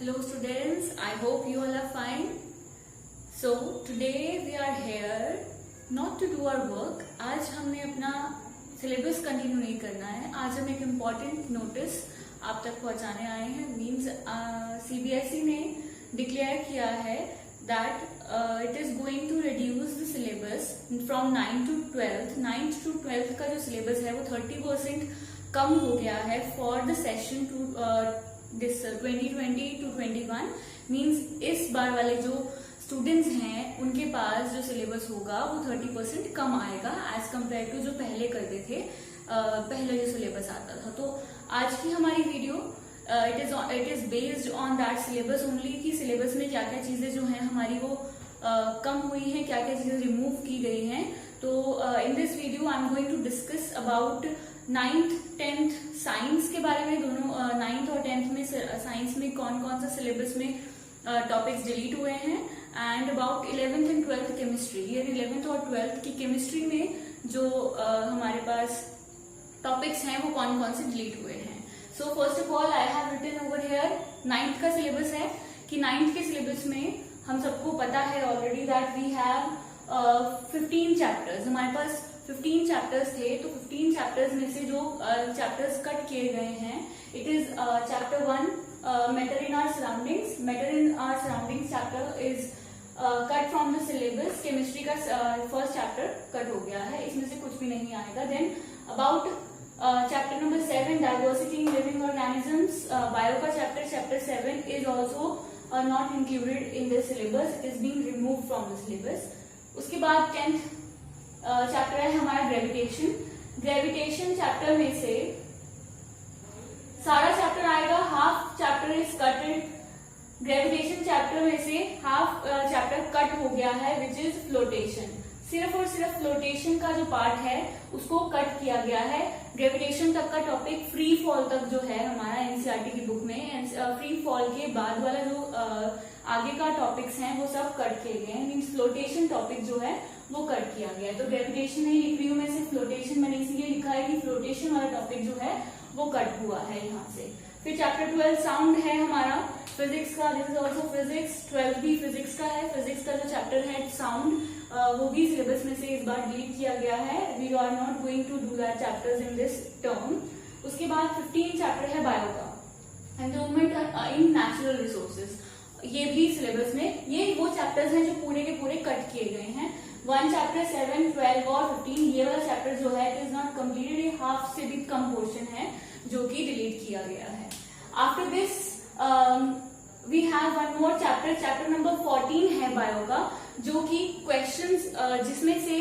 Hello students, I hope you all are fine. So today we are here not to do our work. आज हमने अपना syllabus continue नहीं करना है. आज हम एक इम्पॉर्टेंट नोटिस आप तक पहुंचाने आए हैं. मीन्स CBSE ने डिक्लेयर किया है that it is going to reduce the syllabus from 9th to 12th. 9th to 12th का जो सिलेबस है वो 30% कम हो गया है for the session to this 2020 to 21. Means इस बार वाले जो स्टूडेंट्स हैं उनके पास जो सिलेबस होगा वो 30% कम आएगा एज कम्पेयर टू जो पहले करते थे, पहले जो सिलेबस आता था. तो आज की हमारी video it is based on that syllabus only कि सिलेबस में क्या क्या चीजें जो हैं हमारी वो कम हुई हैं, क्या क्या चीजें रिमूव की गई हैं. तो in this video I am going to discuss about 9th 10th science के बारे में. दोनों 9th और 10th में साइंस में कौन कौन सा सिलेबस में टॉपिक्स डिलीट हुए हैं, and about 11th and 12th chemistry. ये 11th और 12th की केमिस्ट्री में जो हमारे पास टॉपिक्स हैं वो कौन कौन से डिलीट हुए हैं. So first of all I have written over here 9th का सिलेबस है कि 9th के सिलेबस में हम सबको पता है already that we have 15 chapters. हमारे पास 15 चैप्टर्स थे. तो 15 चैप्टर्स में से जो चैप्टर्स कट किए गए हैं, it is chapter 1 matter in our surroundings. Matter in our surroundings chapter is cut from the syllabus. Chemistry का फर्स्ट चैप्टर कट हो गया है, इसमें से कुछ भी नहीं आएगा. Then about chapter number 7 diversity in living organisms. Bio का chapter 7 is also not included in the syllabus. It is being remove from the syllabus. उसके बाद 10th चैप्टर है हमारा ग्रेविटेशन. ग्रेविटेशन चैप्टर में से सारा चैप्टर आएगा. Half chapter is कटेड. Gravitation chapter में से हाफ चैप्टर कट हो गया है विच इज फ्लोटेशन. सिर्फ और सिर्फ फ्लोटेशन का जो पार्ट है उसको कट किया गया है. ग्रेविटेशन तक का टॉपिक फ्री फॉल तक जो है हमारा एनसीईआरटी की बुक में, फ्री फॉल के बाद वाला जो आगे का टॉपिक्स हैं वो सब कट किए गए हैं. मीन्स फ्लोटेशन टॉपिक जो है वो कट किया गया है. तो ग्रेविटेशन नहीं लिख रही हूँ मैं, सिर्फ फ्लोटेशन मैंने इसीलिए लिखा है कि फ्लोटेशन वाला टॉपिक जो है वो कट हुआ है यहाँ से. फिर चैप्टर 12 साउंड है हमारा फिजिक्स का. This is also physics. 12 भी फिजिक्स का है. फिजिक्स का जो चैप्टर है साउंड वो भी सिलेबस में से इस बार डिलीट किया गया है. We are not going to do that chapters in this term. उसके बाद 15 चैप्टर है बायो का, एनवायरनमेंट इन नेचुरल रिसोर्सेज. ये भी सिलेबस में ये वो चैप्टर्स हैं जो पूरे के पूरे कट किए गए हैं. 1 चैप्टर 7, 12 और 15 ये वाला चैप्टर जो है इट इज नॉट कम्प्लीटेड. ये हाफ से भी कम पोर्शन है जो कि डिलीट किया गया है. After this we have one more chapter. Chapter number 14 है बायो का, जो कि क्वेश्चंस जिसमें से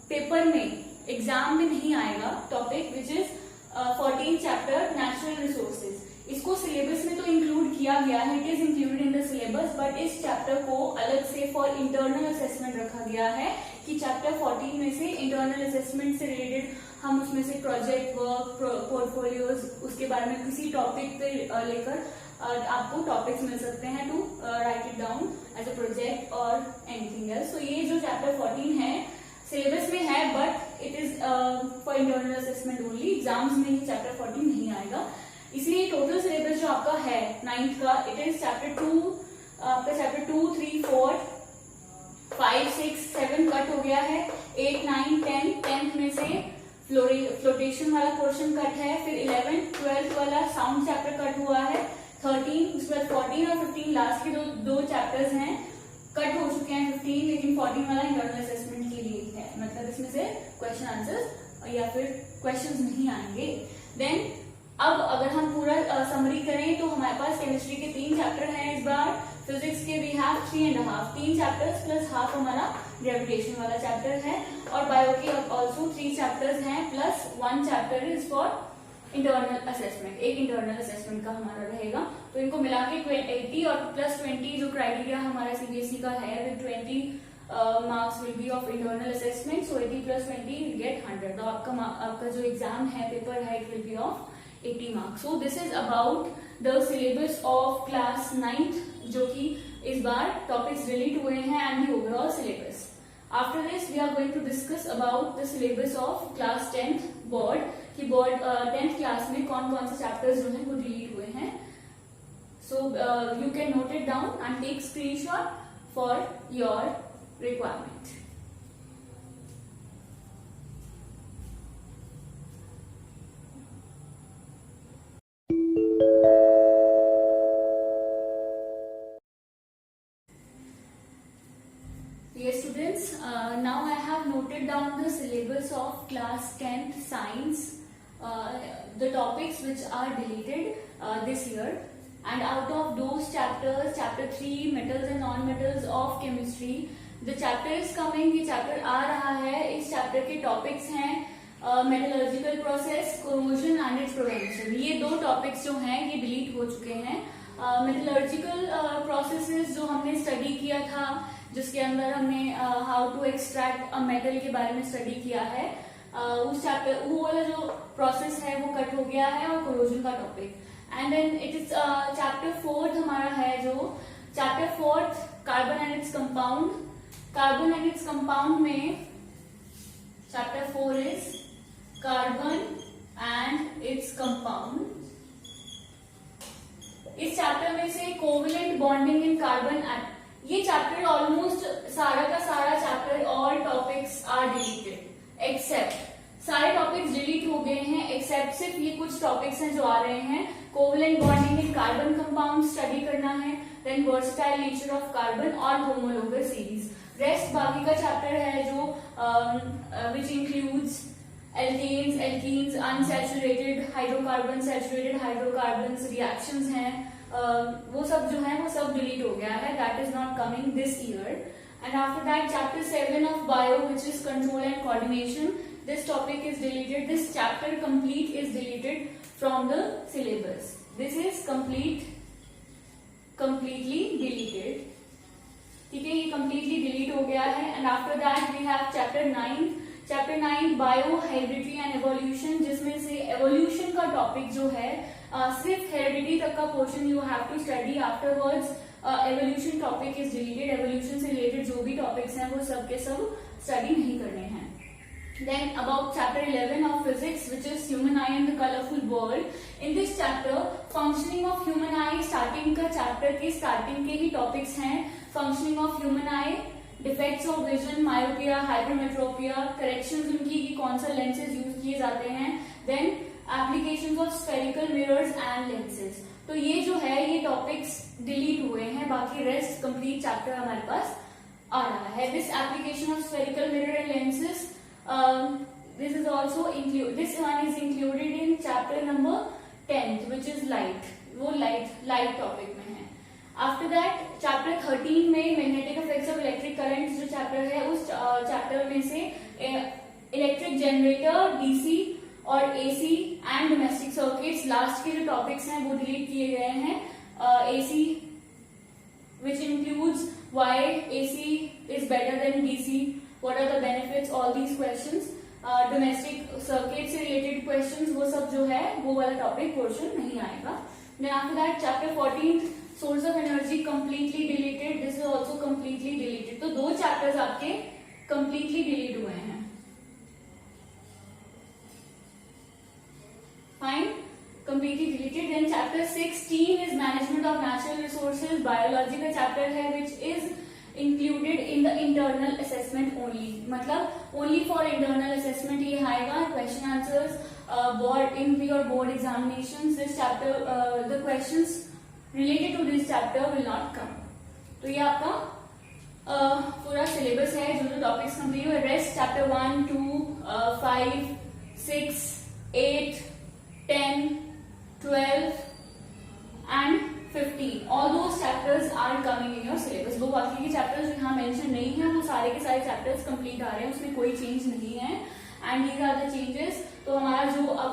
पेपर में एग्जाम में नहीं आएगा topic which is 14 chapter natural resources. इसको सिलेबस में तो इंक्लूड किया गया है, it is included in the syllabus, but इस चैप्टर को अलग से फॉर इंटरनल असेसमेंट रखा गया है कि चैप्टर 14 में से इंटरनल असेसमेंट से रिलेटेड हम उसमें से प्रोजेक्ट वर्क, पोर्टफोलियोज, उसके बारे में किसी टॉपिक पे लेकर आपको टॉपिक्स मिल सकते हैं to write it down as a project और एनीथिंग एल्स. तो ये जो चैप्टर 14 है सिलेबस में है but it is for internal assessment only. Exams में ये चैप्टर 14 नहीं आएगा. इसलिए टोटल सिलेबस जो आपका है 9th का, इट इज चैप्टर 2. आपका चैप्टर 2, 3, 4, 5, 6, 7 कट हो गया है. 8, 9, 10, 10th में से फ्लोटेशन वाला पोर्शन कट है. फिर 11th, 12th वाला साउंड चैप्टर कट हुआ है. 13, उसके बाद 14 और 15 लास्ट के दो चैप्टर्स हैं कट हो चुके हैं. 15 लेकिन 14 वाला इंटरनल असेसमेंट के लिए है, मतलब इसमें से क्वेश्चन आंसर्स या फिर क्वेश्चंस नहीं आएंगे. देन अब अगर हम पूरा समरी करें तो हमारे पास केमिस्ट्री के 3 चैप्टर हैं इस बार. फिजिक्स के we have 3.5, 3 chapters plus half हमारा ग्रेविटेशन वाला चैप्टर है. और बायो के ऑल्सो 3 चैप्टर्स हैं plus 1 chapter is for internal assessment. एक इंटरनल असेसमेंट का हमारा रहेगा. तो इनको मिला के 80 और प्लस 20 जो क्राइटेरिया हमारा सीबीएसई का है with 20 marks will be of internal assessment. So 80 plus 20 will get 100. तो आपका जो एग्जाम है, पेपर है, it will be of 80 marks. So this is about the syllabus of class 9th जो कि इस बार टॉपिक्स डिलीट हुए हैं and the overall syllabus. After this we are going to discuss about the syllabus of class 10th board कि board 10th class में कौन कौन से चैप्टर्स जो हैं वो डिलीट हुए हैं. So you can note it down and take screenshot for your requirement. Yes students, now I have noted down the syllabus of class 10th science, the topics which are deleted this year, and out of those chapters, chapter 3 metals and non-metals of chemistry, the chapter is coming, ये chapter आ रहा है, इस chapter के topics हैं metallurgical process, corrosion and its prevention. ये दो topics जो हैं ये delete हो चुके हैं. metallurgical processes जो हमने study किया था, जिसके अंदर हमने how to extract a metal के बारे में स्टडी किया है, उस चैप्टर वो वाला जो प्रोसेस है वो कट हो गया है, और कोरोजन का topic. And then it is chapter 4 हमारा है, जो chapter 4 carbon and its compound. Carbon and its compound में chapter 4 is carbon and its compound. इस चैप्टर में से कोवेलेंट बॉन्डिंग इन कार्बन, ये चैप्टर ऑलमोस्ट सारा का सारा chapter, all topics are deleted except, सारे टॉपिक्स डिलीट हो गए हैं एक्सेप्ट सिर्फ ये कुछ टॉपिक्स हैं जो आ रहे हैं. Covalent bonding in carbon compound study करना है, then versatile nature of carbon और होमोलोगस सीरीज. रेस्ट बाकी का चैप्टर है जो which includes alkanes, alkenes, unsaturated hydrocarbon, saturated hydrocarbons, reactions हैं, वो सब जो है वो सब डिलीट हो गया है. That is not coming this year. And after that chapter 7 of bio which is control and coordination, this topic is deleted. This chapter complete is deleted from the syllabus. This is completely deleted. ठीक है, ये completely delete हो गया है. And after that we have chapter 9. Chapter 9 bio, heredity and evolution, जिसमें से evolution का topic जो है सिर्फ हेरिडिटी तक का portion you have to study. Afterwards evolution topic is deleted. Evolution से रिलेटेड जो भी टॉपिक्स हैं वो सब के सब स्टडी नहीं करने हैं. Then about chapter 11 of physics, which is human eye and the colorful world. In this chapter, functioning of human eye, starting का chapter के starting के ही topics हैं. Functioning of human eye, defects of vision, myopia, hypermetropia, corrections उनकी कि कौन सा lenses use किए जाते हैं. Then applications of spherical mirrors and lenses. तो ये जो है ये topics delete हुए हैं, बाकी rest complete chapter हमारे पास आ रहा है. This application of spherical mirror and lenses, this is also this one is included in chapter number 10th, which is light. वो light topic में है. After that chapter 13 में magnetic effects of electric currents जो chapter है, उस chapter में से electric generator, DC और AC and domestic circuits, last के जो topics हैं वो delete किए गए हैं. AC, which includes why AC is better than DC, what are the benefits, all these questions. Domestic circuit से related questions, वो सब जो है वो वाला topic portion नहीं आएगा. Then after that chapter 14 source of energy completely deleted. This is also completely deleted. तो दो chapters आपके completely delete हुए हैं. Fine, completely deleted. Then chapter 16 is management of natural resources. Biology का chapter है which is included in the internal assessment only. मतलब only for internal assessment ये आएगा. Question answers board in your board examinations. This chapter the questions related to this chapter will not come. तो ये आपका पूरा syllabus है जो topics complete हुए. Rest chapter 1, 2, 5, 6, 8, 10, 12 and 15. All those chapters are coming in your syllabus. वो बाकी के chapters जो यहाँ mention नहीं है वो सारे के सारे chapters complete आ रहे हैं, उसमें कोई change नहीं है. And these are the changes. तो हमारा जो अब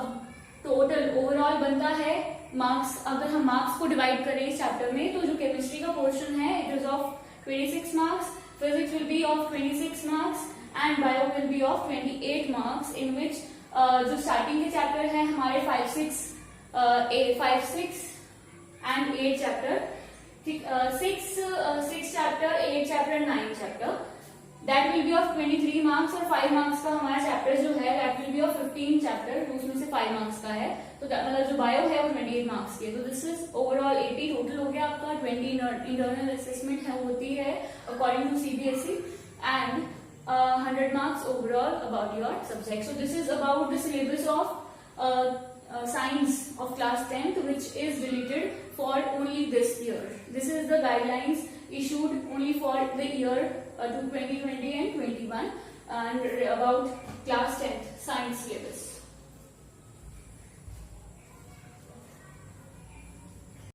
total overall बनता है marks, अगर हम marks को divide करें इस chapter में, तो जो chemistry का portion है it is of 26 marks, physics will be of 26 marks and bio will be of 28 marks, in which जो starting के chapter है हमारे 5, 6 and 8 chapter, 6 chapter, 8 chapter, 9 chapter. That will be of 23 marks और 5 marks का हमारा chapter जो है that will be of 15 chapter, उसमें से 5 मार्क्स का है, तो मतलब जो बायो है वो 28 मार्क्स की है। तो दिस इज ओवरऑल 80 टोटल हो गया आपका। 20 इंटरनल असेसमेंट है होती है अकॉर्डिंग टू CBSE एंड 100 marks overall about your subject. So this is about the syllabus of science of class 10th, which is deleted for only this year. This is the guidelines issued only for the year to 2020 and 21 and about class 10th science syllabus.